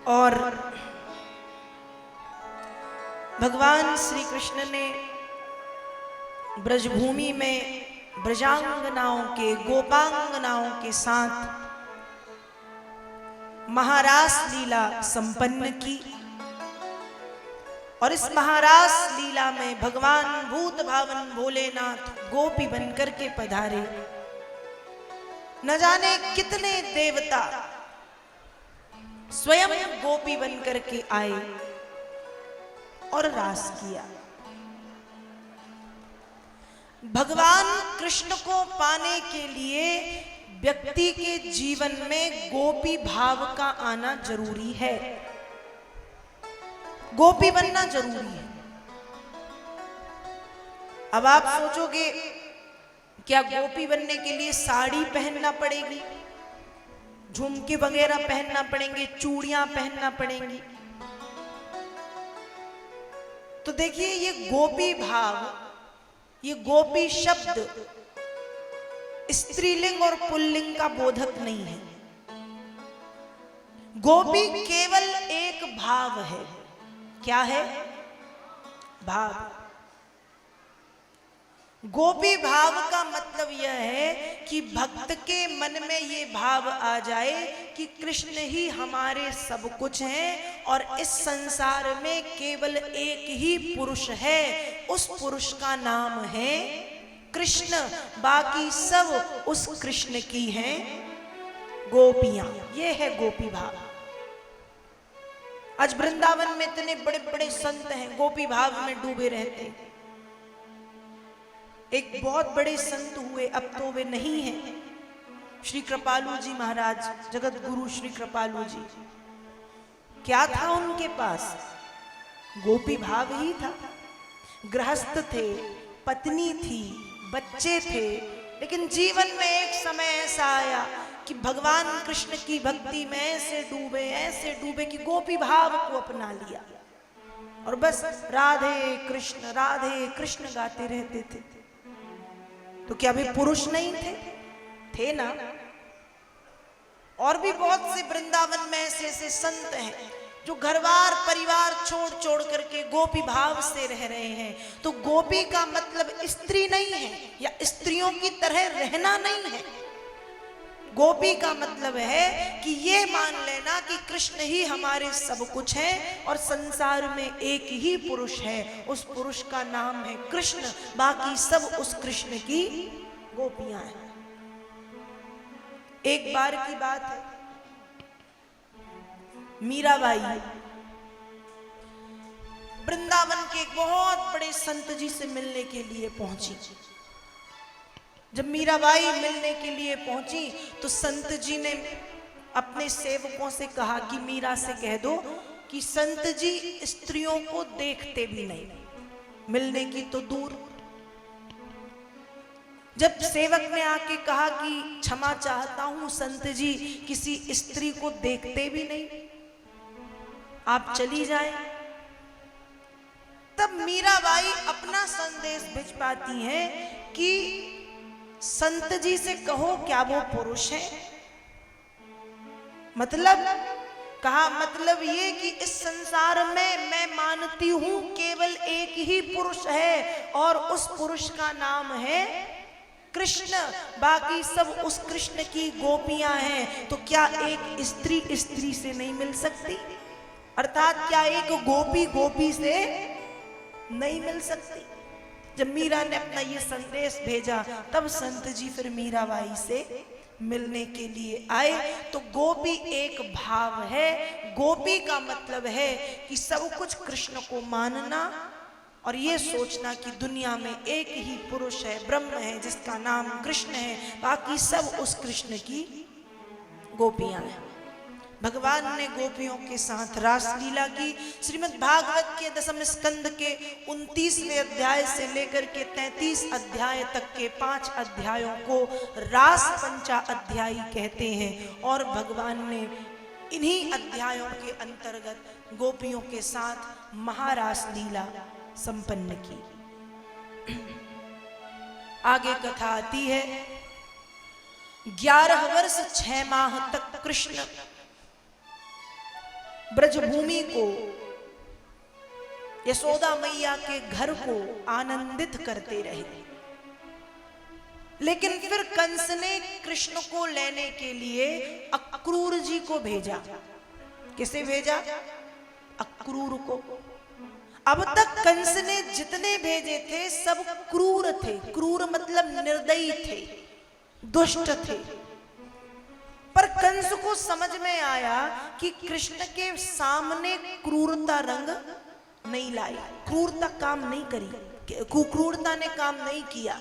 और भगवान श्री कृष्ण ने ब्रजभूमि में ब्रजांगनाओं के गोपांगनाओं के साथ महारास लीला संपन्न की। और इस महारास लीला में भगवान भूत भावन भोलेनाथ गोपी बनकर के पधारे। न जाने कितने देवता स्वयं गोपी बनकर के आए और रास किया। भगवान कृष्ण को पाने के लिए व्यक्ति के जीवन में गोपी भाव का आना जरूरी है, गोपी बनना जरूरी है। अब आप सोचोगे क्या गोपी बनने के लिए साड़ी पहनना पड़ेगी, झुमके वगैरह पहनना पड़ेंगे, चूड़ियां पहनना पड़ेंगी? तो देखिए, ये गोपी भाव, ये गोपी शब्द स्त्रीलिंग और पुल्लिंग का बोधक नहीं है। गोपी केवल एक भाव है। क्या है? भाव। गोपी भाव का मतलब यह है कि भक्त के मन में ये भाव आ जाए कि कृष्ण ही हमारे सब कुछ हैं और इस संसार में केवल एक ही पुरुष है, उस पुरुष का नाम है कृष्ण, बाकी सब उस कृष्ण की हैं गोपियां। ये है गोपी भाव। आज वृंदावन में इतने बड़े बड़े संत हैं, गोपी भाव में डूबे रहते हैं। एक बहुत बड़े संत हुए, अब तो वे नहीं हैं, श्री कृपालु जी महाराज, जगत गुरु श्री कृपालु जी। क्या था उनके पास? गोपी भाव ही था। गृहस्थ थे, पत्नी थी, बच्चे थे, लेकिन जीवन में एक समय ऐसा आया कि भगवान कृष्ण की भक्ति में ऐसे डूबे कि गोपी भाव को अपना लिया और बस राधे कृष्ण गाते रहते थे। तो क्या वे पुरुष नहीं थे? थे ना। और भी बहुत से वृंदावन में ऐसे संत हैं जो घरवार परिवार छोड़ करके गोपी भाव से रह रहे हैं। तो गोपी का मतलब स्त्री नहीं है या स्त्रियों की तरह रहना नहीं है। गोपी का मतलब है कि ये मान लेना कि कृष्ण ही हमारे सब कुछ हैं और संसार में एक ही पुरुष है, उस पुरुष का नाम है कृष्ण, बाकी सब उस कृष्ण की गोपियां हैं। एक बार की बात है, मीराबाई वृंदावन के एक बहुत बड़े संत जी से मिलने के लिए पहुंची। जब मीराबाई मिलने के लिए पहुंची तो संत जी ने अपने सेवकों से कहा कि मीरा से कह दो कि संत जी स्त्रियों को देखते भी नहीं, मिलने की तो दूर। जब सेवक ने आके कहा कि क्षमा चाहता हूं संत जी, किसी स्त्री को देखते भी नहीं, आप चली जाएं। तब मीराबाई अपना संदेश भेज पाती हैं कि संत जी से कहो क्या वो पुरुष है? मतलब ये कि इस संसार में मैं मानती हूं केवल एक ही पुरुष है और उस पुरुष का नाम है कृष्ण, बाकी सब उस कृष्ण की गोपियां हैं। तो क्या एक स्त्री से नहीं मिल सकती? अर्थात क्या एक गोपी से नहीं मिल सकती? जब मीरा ने अपना ये संदेश भेजा तब संत जी फिर मीराबाई से मिलने के लिए आए। तो गोपी एक भाव है। गोपी का मतलब है कि सब कुछ कृष्ण को मानना और ये सोचना कि दुनिया में एक ही पुरुष है, ब्रह्म है, जिसका नाम कृष्ण है, बाकी सब उस कृष्ण की गोपियां हैं। भगवान ने गोपियों के साथ रास लीला की। श्रीमद् भागवत के 10वें स्कंद के 29वें अध्याय से लेकर के 33 अध्याय तक के 5 अध्यायों को रास पंचा अध्यायी कहते हैं। और भगवान ने इन्हीं अध्यायों के अंतर्गत गोपियों के साथ महारास लीला संपन्न की। आगे कथा आती है। 11 वर्ष 6 माह तक कृष्ण ब्रजभूमि को, यशोदा मैया के घर को आनंदित करते रहे। लेकिन फिर कंस ने कृष्ण को लेने के लिए अक्रूर जी को भेजा। किसे भेजा? अक्रूर को। अब तक कंस ने जितने भेजे थे सब क्रूर थे। क्रूर मतलब निर्दयी थे, दुष्ट थे। पर कंस को समझ में आया कि कृष्ण के सामने क्रूरता रंग नहीं लाई, क्रूरता काम नहीं करी, क्रूरता ने काम नहीं किया।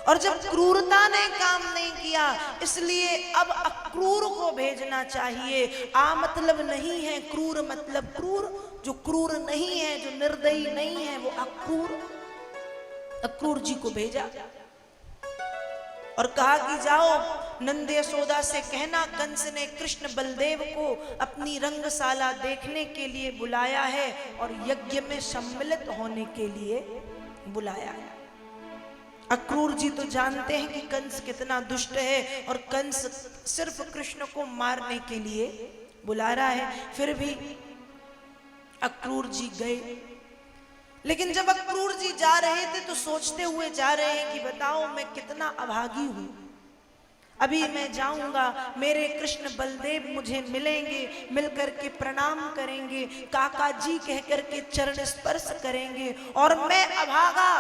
और जब क्रूरता ने काम नहीं किया, इसलिए अब अक्रूर को भेजना चाहिए। आ मतलब नहीं है क्रूर, मतलब क्रूर। जो क्रूर नहीं है, जो निर्दयी नहीं है, वो अक्रूर जी को भेजा और कहा कि जाओ नंद यशोदा से कहना कंस ने कृष्ण बलदेव को अपनी रंगशाला देखने के लिए बुलाया है और यज्ञ में सम्मिलित होने के लिए बुलाया है। अक्रूर जी तो जानते हैं कि कंस कितना दुष्ट है और कंस सिर्फ कृष्ण को मारने के लिए बुला रहा है। फिर भी अक्रूर जी गए। लेकिन जब अक्रूर जी जा रहे थे तो सोचते हुए जा रहे हैं कि बताओ मैं कितना अभागी हूं। अभी मैं जाऊंगा, मेरे कृष्ण बलदेव मुझे मिलेंगे, मिलकर के प्रणाम करेंगे, काका जी कहकर के चरण स्पर्श करेंगे और मैं अभागा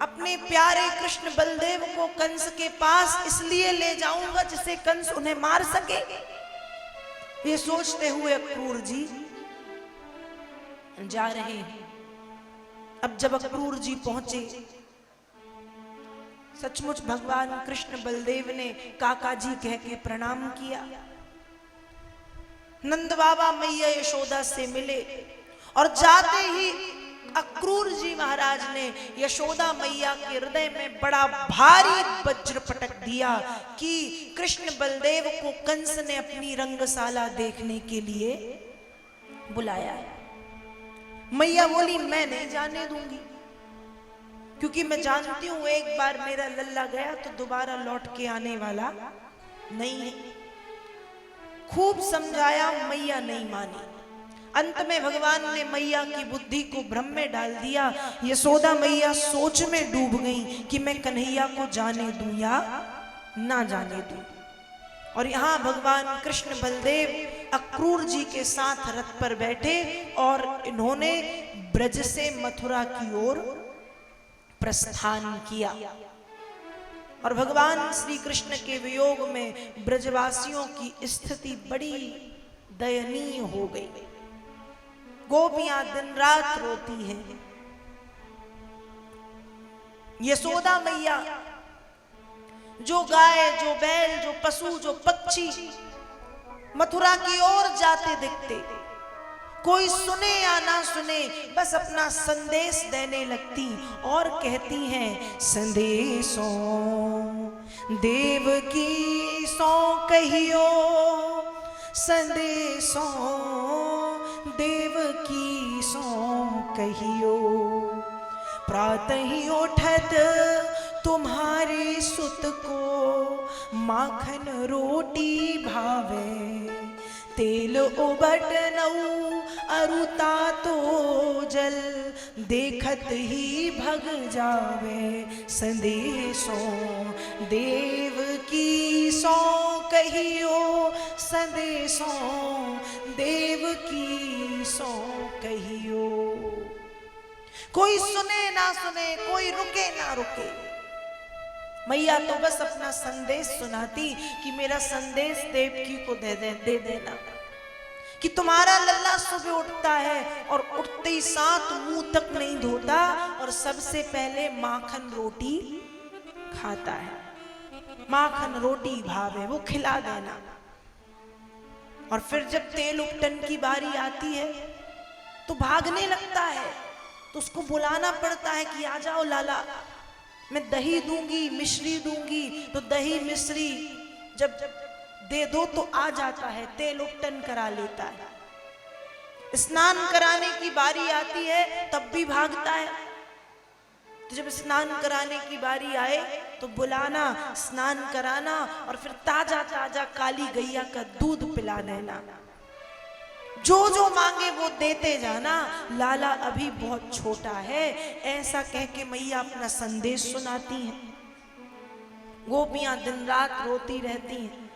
अपने प्यारे कृष्ण बलदेव को कंस के पास इसलिए ले जाऊंगा जिससे कंस उन्हें मार सके। ये सोचते हुए अक्रूर जी जा रहे हैं। अब जब अक्रूर जी पहुंचे, सचमुच भगवान कृष्ण बलदेव ने काका जी कह के प्रणाम किया। नंद बाबा मैया यशोदा से मिले और जाते ही अक्रूर जी महाराज ने यशोदा मैया के हृदय में बड़ा भारी वज्र पटक दिया कि कृष्ण बलदेव को कंस ने अपनी रंगशाला देखने के लिए बुलाया है। मैया बोली मैं नहीं जाने दूंगी, क्योंकि मैं जानती हूं एक बार मेरा लल्ला गया तो दोबारा लौट के आने वाला नहीं है। खूब समझाया, मैया नहीं मानी। अंत में भगवान ने मैया की बुद्धि को भ्रम में डाल दिया। यशोदा मैया सोच में डूब गई कि मैं कन्हैया को जाने दूं या ना जाने दूं। और यहाँ भगवान कृष्ण बलदेव अक्रूर जी के साथ रथ पर बैठे और इन्होंने ब्रज से मथुरा की ओर प्रस्थान किया। और भगवान श्री कृष्ण के वियोग में ब्रजवासियों की स्थिति बड़ी दयनीय हो गई। गोपियां दिन रात रोती हैं। यशोदा मैया जो गाय, जो बैल, जो पशु, जो पक्षी मथुरा की ओर जाते दिखते, कोई सुने या ना सुने बस अपना संदेश देने लगती और कहती हैं संदेशों देव की सो कहियो, संदेशों देव की सो कहियो। प्रातः ही उठत तुम्हारे सुत को माखन रोटी भावे, तेल उबट नऊ अरुता तो जल देखत ही भग जावे। संदेशों देव की सो कहियो, संदेशों देव की सो कहियो। कोई सुने ना सुने, कोई रुके ना रुके, मैया तो बस अपना संदेश सुनाती कि मेरा संदेश देवकी को दे देना कि तुम्हारा लल्ला सुबह उठता है और उठते ही साथ मुंह तक नहीं धोता और सबसे पहले माखन रोटी खाता है। माखन रोटी भावे वो खिला देना। और फिर जब तेल उपटन की बारी आती है तो भागने लगता है, तो उसको बुलाना पड़ता है कि आ जाओ लाला, मैं दही दूंगी, मिश्री दूंगी। तो दही मिश्री जब दे दो तो आ जाता है, तेल उपटन करा लेता है। स्नान कराने की बारी आती है तब भी भागता है। तो जब स्नान कराने की बारी आए तो बुलाना, स्नान कराना और फिर ताजा ताजा काली गैया का दूध पिला देना। जो जो मांगे वो देते जाना, लाला अभी बहुत छोटा है। ऐसा कह के मैया अपना संदेश सुनाती हैं। गोपियां दिन रात रोती रहती हैं।